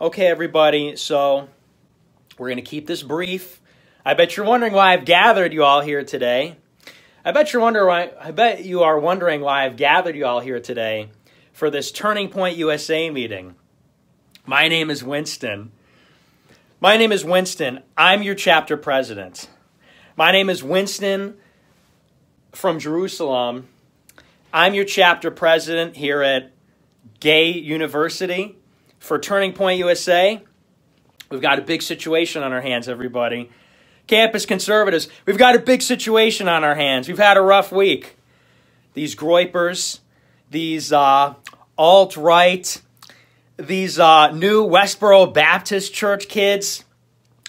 Okay, everybody, so we're going to keep this brief. I bet you're wondering why I've gathered you all here today. I bet you are wondering why I've gathered you all here today for this Turning Point USA meeting. My name is Winston. I'm your chapter president. My name is Winston from Jerusalem. I'm your chapter president here at Gay University for Turning Point USA. We've got a big situation on our hands, everybody. Campus conservatives, we've got a big situation on our hands. We've had a rough week. These groypers, these alt-right, these new Westboro Baptist Church kids,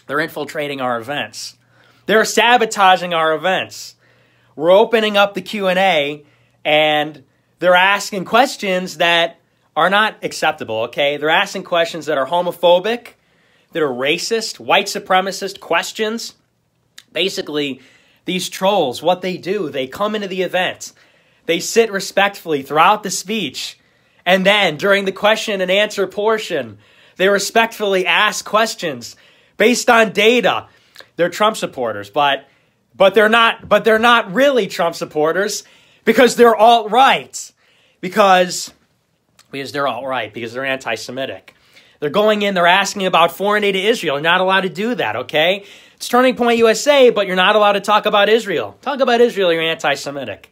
they're infiltrating our events. They're sabotaging our events. We're opening up the Q&A, and they're asking questions that are not acceptable, okay? They're asking questions that are homophobic, that are racist, white supremacist questions. Basically, these trolls, what they do, they come into the event, they sit respectfully throughout the speech, and then during the question and answer portion, they respectfully ask questions based on data. They're Trump supporters, but they're not really Trump supporters because they're alt-right. Because they're alt-right, because they're anti-Semitic. They're going in, they're asking about foreign aid to Israel. You're not allowed to do that, okay? It's Turning Point USA, but you're not allowed to talk about Israel. Talk about Israel, you're anti-Semitic.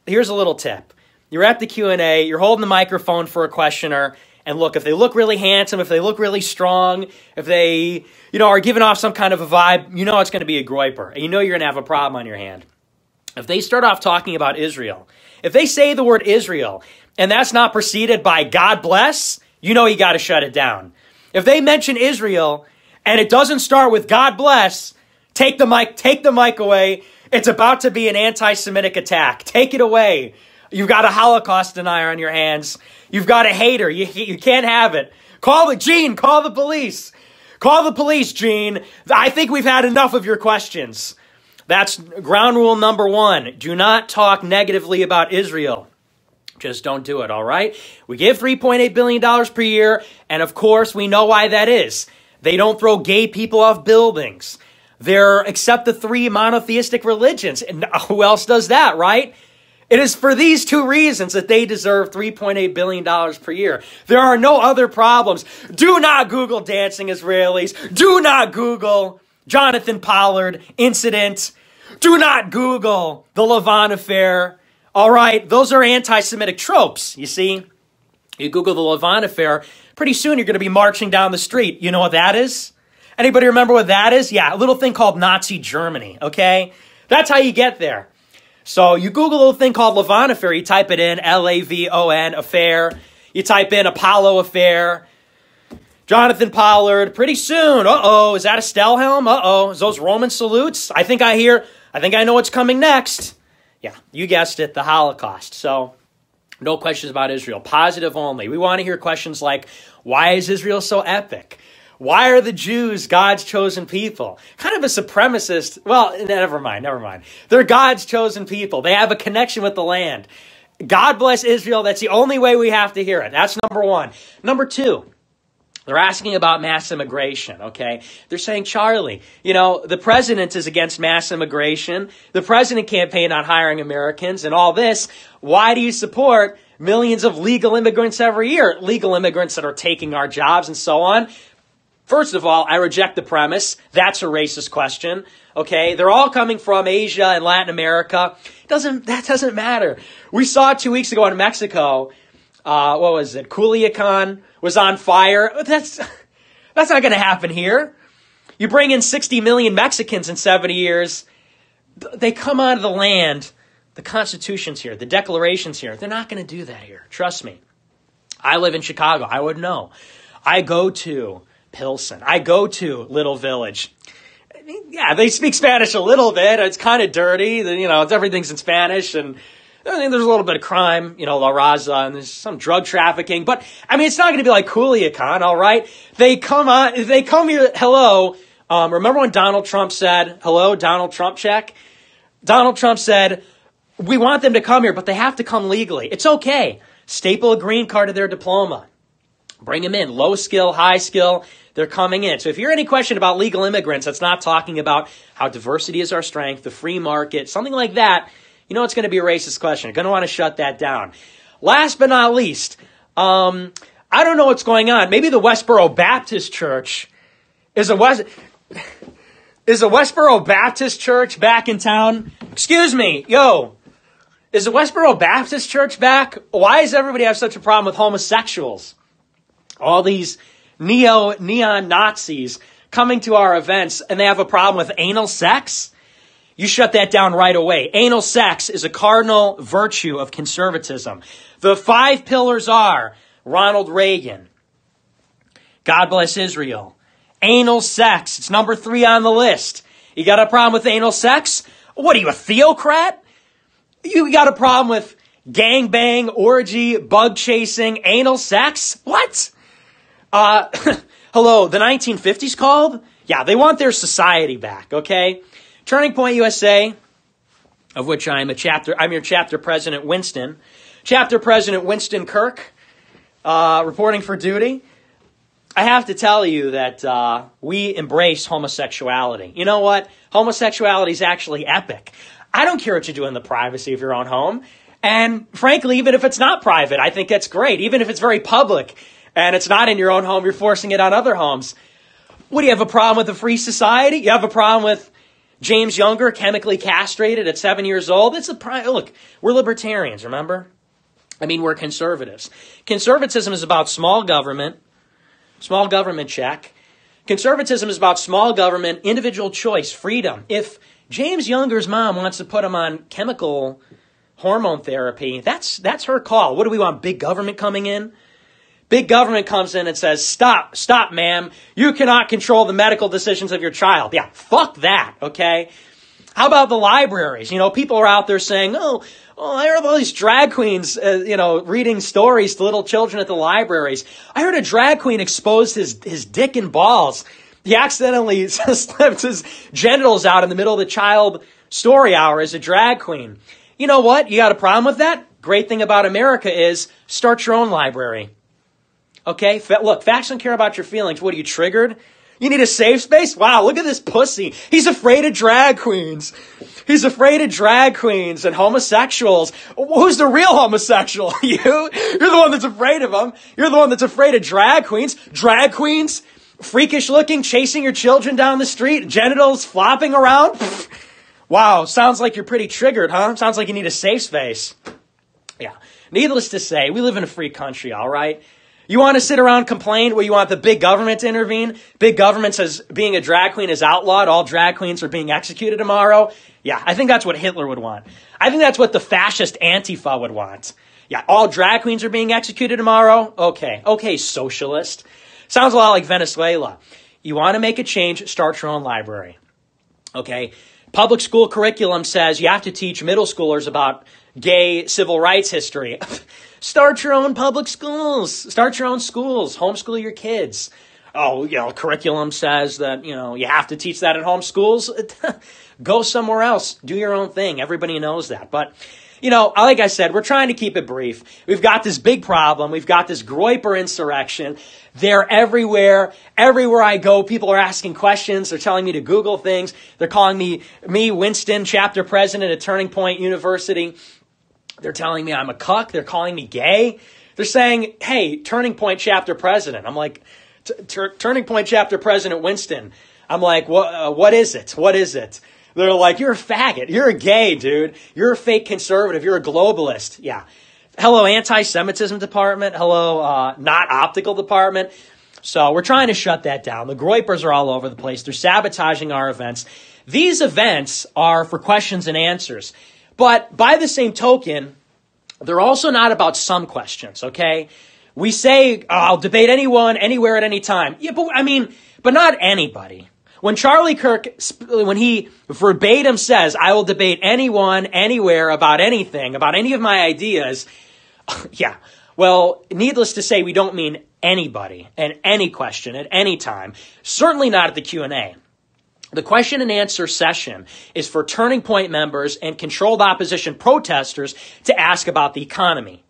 Here's a little tip. You're at the Q&A, you're holding the microphone for a questioner, and look, if they look really handsome, if they look really strong, if they, are giving off some kind of a vibe, you know it's going to be a groyper, and you know you're going to have a problem on your hand. If they start off talking about Israel, if they say the word Israel, and that's not preceded by God bless, you know you got to shut it down. If they mention Israel and it doesn't start with God bless, take the mic away. It's about to be an anti-Semitic attack. Take it away. You've got a Holocaust denier on your hands. You've got a hater. You can't have it. Call the police. Call the police, Gene. I think we've had enough of your questions. That's ground rule number 1. Do not talk negatively about Israel. Just don't do it, all right? We give $3.8 billion per year, and of course, we know why that is. They don't throw gay people off buildings. They're except the 3 monotheistic religions. And who else does that, right? It is for these 2 reasons that they deserve $3.8 billion per year. There are no other problems. Do not Google dancing Israelis. Do not Google Jonathan Pollard incident. Do not Google the Lavon affair. All right, those are anti-Semitic tropes, you see. You Google the Lavon affair, pretty soon you're going to be marching down the street. You know what that is? Anybody remember what that is? Yeah, a little thing called Nazi Germany, okay? That's how you get there. So you Google a little thing called Lavon affair, you type it in, L-A-V-O-N, affair. You type in Apollo affair, Jonathan Pollard. Pretty soon, is that a Stelhelm? Is those Roman salutes? I think I know what's coming next. Yeah, you guessed it, the Holocaust. So, no questions about Israel. Positive only. We want to hear questions like, why is Israel so epic? Why are the Jews God's chosen people? Kind of a supremacist. Well, never mind. They're God's chosen people. They have a connection with the land. God bless Israel. That's the only way we have to hear it. That's number 1. Number 2. They're asking about mass immigration, okay? They're saying, Charlie, the president is against mass immigration. The president campaigned on hiring Americans and all this. Why do you support millions of legal immigrants every year? Legal immigrants that are taking our jobs and so on. First of all, I reject the premise. That's a racist question, okay? They're all coming from Asia and Latin America. That doesn't matter. We saw 2 weeks ago in Mexico, what was it? Culiacan was on fire. That's not going to happen here. You bring in 60 million Mexicans in 70 years. They come out of the land. The Constitution's here. The Declaration's here. They're not going to do that here. Trust me. I live in Chicago. I would know. I go to Pilsen. I go to Little Village. Yeah, they speak Spanish a little bit. It's kind of dirty. Everything's in Spanish, and I think there's a little bit of crime, La Raza, and there's some drug trafficking. But, it's not going to be like Culiacan, all right? They come here, hello. Remember when Donald Trump said, hello, Donald Trump check? Donald Trump said, we want them to come here, but they have to come legally. It's okay. Staple a green card to their diploma. Bring them in. Low skill, high skill, they're coming in. So if you're any question about legal immigrants, that's not talking about how diversity is our strength, the free market, something like that, you know it's going to be a racist question. You're going to want to shut that down. Last but not least, I don't know what's going on. Maybe the Westboro Baptist Church is a Westboro Baptist Church back in town? Excuse me, yo, is the Westboro Baptist Church back? Why does everybody have such a problem with homosexuals? All these neon Nazis coming to our events and they have a problem with anal sex? You shut that down right away. Anal sex is a cardinal virtue of conservatism. The 5 pillars are Ronald Reagan, God bless Israel, anal sex. It's number 3 on the list. You got a problem with anal sex? What are you, a theocrat? You got a problem with gangbang, orgy, bug chasing, anal sex? What? Hello, the 1950s called? Yeah, they want their society back, okay? Turning Point USA, of which I'm your chapter president, Winston. Chapter president Winston Kirk, reporting for duty. I have to tell you that we embrace homosexuality. You know what? Homosexuality is actually epic. I don't care what you do in the privacy of your own home. And frankly, even if it's not private, I think that's great. Even if it's very public and it's not in your own home, you're forcing it on other homes. What, do you have a problem with a free society? You have a problem with James Younger chemically castrated at 7 years old? Look, we're libertarians, remember? I mean, we're conservatives. Conservatism is about small government check. Conservatism is about small government, individual choice, freedom. If James Younger's mom wants to put him on chemical hormone therapy, that's her call. What do we want? Big government coming in? Big government comes in and says, stop, ma'am. You cannot control the medical decisions of your child. Yeah, fuck that, okay? How about the libraries? You know, people are out there saying, oh, I heard all these drag queens, reading stories to little children at the libraries. I heard a drag queen exposed his dick and balls. He accidentally slipped his genitals out in the middle of the child story hour as a drag queen. You know what? You got a problem with that? Great thing about America is start your own library. Okay? Look, facts don't care about your feelings. What, are you triggered? You need a safe space? Wow, look at this pussy. He's afraid of drag queens. He's afraid of drag queens and homosexuals. Who's the real homosexual? You? You're the one that's afraid of them. You're the one that's afraid of drag queens. Drag queens, freakish looking, chasing your children down the street, genitals flopping around. Wow, sounds like you're pretty triggered, huh? Sounds like you need a safe space. Yeah. Needless to say, we live in a free country, all right? You want to sit around and complain where you want the big government to intervene? Big government says being a drag queen is outlawed. All drag queens are being executed tomorrow. Yeah, I think that's what Hitler would want. I think that's what the fascist Antifa would want. Yeah, all drag queens are being executed tomorrow? Okay, socialist. Sounds a lot like Venezuela. You want to make a change, start your own library. Okay, public school curriculum says you have to teach middle schoolers about gay civil rights history. Start your own public schools. Start your own schools. Homeschool your kids. Oh, curriculum says that, you have to teach that at home schools. Go somewhere else. Do your own thing. Everybody knows that. But, like I said, we're trying to keep it brief. We've got this big problem. We've got this Groyper insurrection. They're everywhere. Everywhere I go, people are asking questions. They're telling me to Google things. They're calling me Winston, chapter president at Turning Point University. They're telling me I'm a cuck. They're calling me gay. They're saying, hey, Turning Point chapter president. I'm like, Turning Point chapter president Winston. I'm like, what is it? What is it? They're like, you're a faggot. You're a gay, dude. You're a fake conservative. You're a globalist. Yeah. Hello, anti-Semitism department. Hello, not optical department. So we're trying to shut that down. The Groypers are all over the place. They're sabotaging our events. These events are for questions and answers. But by the same token, they're also not about some questions, okay? We say, I'll debate anyone, anywhere, at any time. Yeah, but not anybody. When Charlie Kirk, when he verbatim says, I will debate anyone, anywhere, about anything, about any of my ideas, yeah, well, needless to say, we don't mean anybody and any question at any time. Certainly not at the Q&A. The question and answer session is for Turning Point members and controlled opposition protesters to ask about the economy.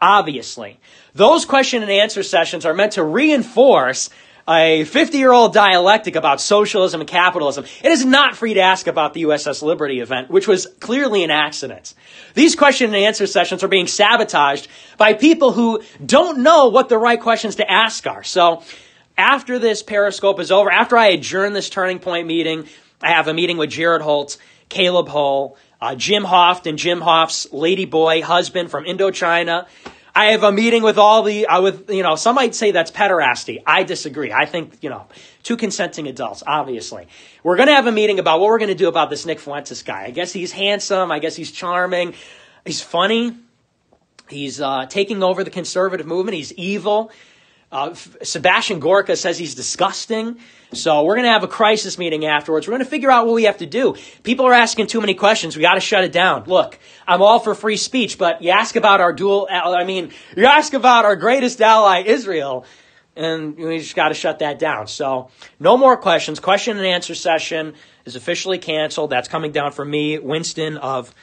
obviously. Those question and answer sessions are meant to reinforce a 50-year-old dialectic about socialism and capitalism. It is not free to ask about the USS Liberty event, which was clearly an accident. These question and answer sessions are being sabotaged by people who don't know what the right questions to ask are. So after this Periscope is over, after I adjourn this Turning Point meeting, I have a meeting with Jared Holt, Caleb Hull, Jim Hoft and Jim Hoft's ladyboy husband from Indochina. I have a meeting with all the, some might say that's pederasty. I disagree. I think, two consenting adults, obviously. We're going to have a meeting about what we're going to do about this Nick Fuentes guy. I guess he's handsome. I guess he's charming. He's funny. He's taking over the conservative movement. He's evil. Sebastian Gorka says he's disgusting. So we're going to have a crisis meeting afterwards. We're going to figure out what we have to do. People are asking too many questions. We got to shut it down. Look, I'm all for free speech, but you ask about you ask about our greatest ally, Israel, and we just got to shut that down. So no more questions. Question and answer session is officially canceled. That's coming down from me, Winston of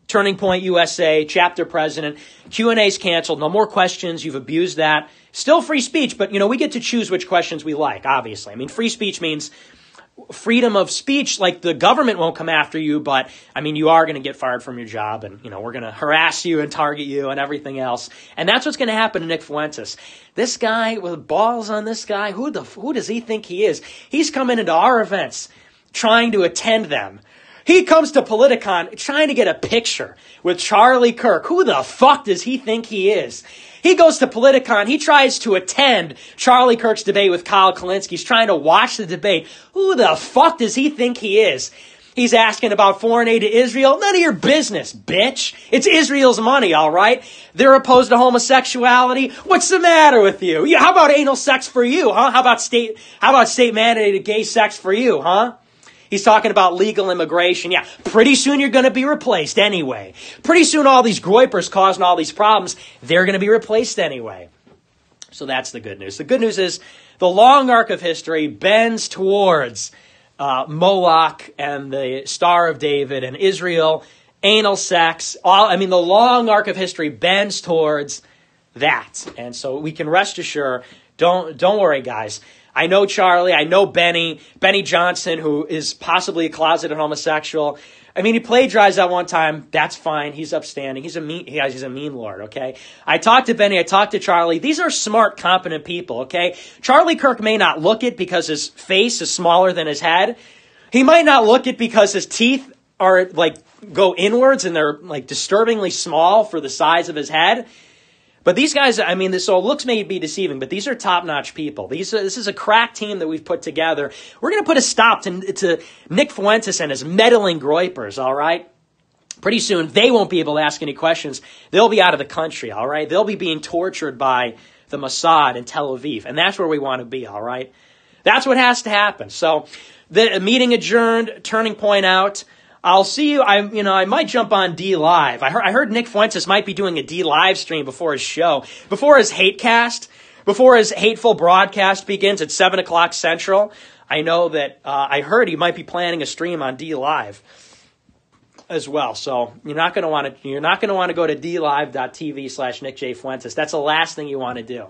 Turning Point USA, chapter president. Q&A's canceled. No more questions. You've abused that. Still free speech, but, we get to choose which questions we like, obviously. I mean, free speech means freedom of speech, like the government won't come after you, but, you are going to get fired from your job, and, we're going to harass you and target you and everything else. And that's what's going to happen to Nick Fuentes. This guy with balls on this guy, who does he think he is? He's coming into our events trying to attend them. He comes to Politicon trying to get a picture with Charlie Kirk. Who the fuck does he think he is? He goes to Politicon. He tries to attend Charlie Kirk's debate with Kyle Kalinske. He's trying to watch the debate. Who the fuck does he think he is? He's asking about foreign aid to Israel. None of your business, bitch. It's Israel's money, all right? They're opposed to homosexuality. What's the matter with you? Yeah, how about anal sex for you, huh? How about state mandated gay sex for you, huh? He's talking about legal immigration. Yeah, pretty soon you're going to be replaced anyway. Pretty soon all these groypers causing all these problems, they're going to be replaced anyway. So that's the good news. The good news is the long arc of history bends towards Moloch and the Star of David and Israel, anal sex. The long arc of history bends towards that. And so we can rest assured, don't worry, guys. I know Charlie. I know Benny Johnson, who is possibly a closeted homosexual. He plagiarized that one time. That's fine. He's upstanding. He's a mean lord, okay? I talked to Benny. I talked to Charlie. These are smart, competent people, okay? Charlie Kirk may not look it because his face is smaller than his head. He might not look it because his teeth are, go inwards and they're, disturbingly small for the size of his head. But these guys, so looks may be deceiving, but these are top-notch people. This is a crack team that we've put together. We're going to put a stop to Nick Fuentes and his meddling groypers, all right? Pretty soon, they won't be able to ask any questions. They'll be out of the country, all right? They'll be being tortured by the Mossad in Tel Aviv, and that's where we want to be, all right? That's what has to happen. So the meeting adjourned, Turning Point out. I'll see you. I might jump on D Live. I heard Nick Fuentes might be doing a D Live stream before his show, before his before his hateful broadcast begins at 7:00 Central. I know that I heard he might be planning a stream on D Live as well. So you're not going to want to go to dlive.tv/Nick J. Fuentes. That's the last thing you want to do,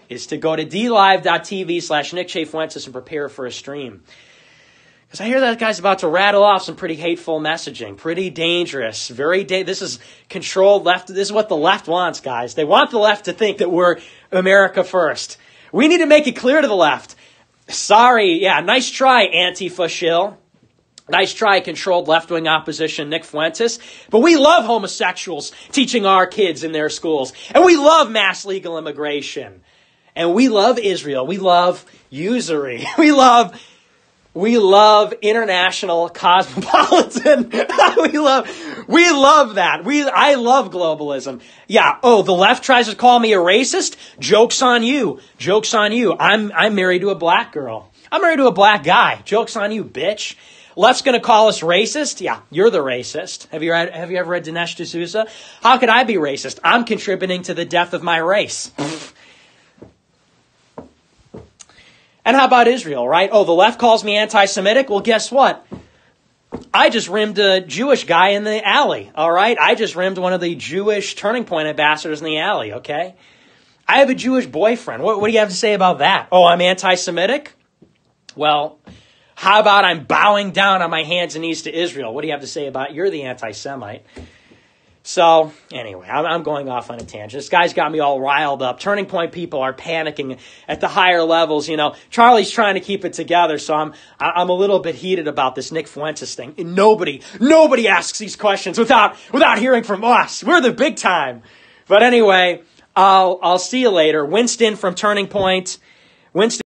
is to go to dlive.tv/Nick J. Fuentes and prepare for a stream. Because I hear that guy's about to rattle off some pretty hateful messaging, pretty dangerous, this is controlled left. This is what the left wants, guys. They want the left to think that we're America first. We need to make it clear to the left. Sorry, yeah, nice try, Antifa shill. Nice try, controlled left-wing opposition, Nick Fuentes. But we love homosexuals teaching our kids in their schools. And we love mass legal immigration. And we love Israel. We love usury. We love international cosmopolitan. we love that. I love globalism. Yeah. Oh, the left tries to call me a racist. Joke's on you. Joke's on you. I'm married to a black girl. I'm married to a black guy. Joke's on you, bitch. Left's going to call us racist? Yeah, you're the racist. Have you ever read Dinesh D'Souza? How could I be racist? I'm contributing to the death of my race. And how about Israel, right? Oh, the left calls me anti-Semitic? Well, guess what? I just rimmed a Jewish guy in the alley, all right? I just rimmed one of the Jewish Turning Point ambassadors in the alley, okay? I have a Jewish boyfriend. What do you have to say about that? Oh, I'm anti-Semitic? Well, how about I'm bowing down on my hands and knees to Israel? What do you have to say about you're the anti-Semite? So, anyway, I'm going off on a tangent. This guy's got me all riled up. Turning Point people are panicking at the higher levels. You know, Charlie's trying to keep it together, so I'm a little bit heated about this Nick Fuentes thing. And nobody asks these questions without hearing from us. We're the big time. But anyway, I'll see you later. Winston from Turning Point. Winston.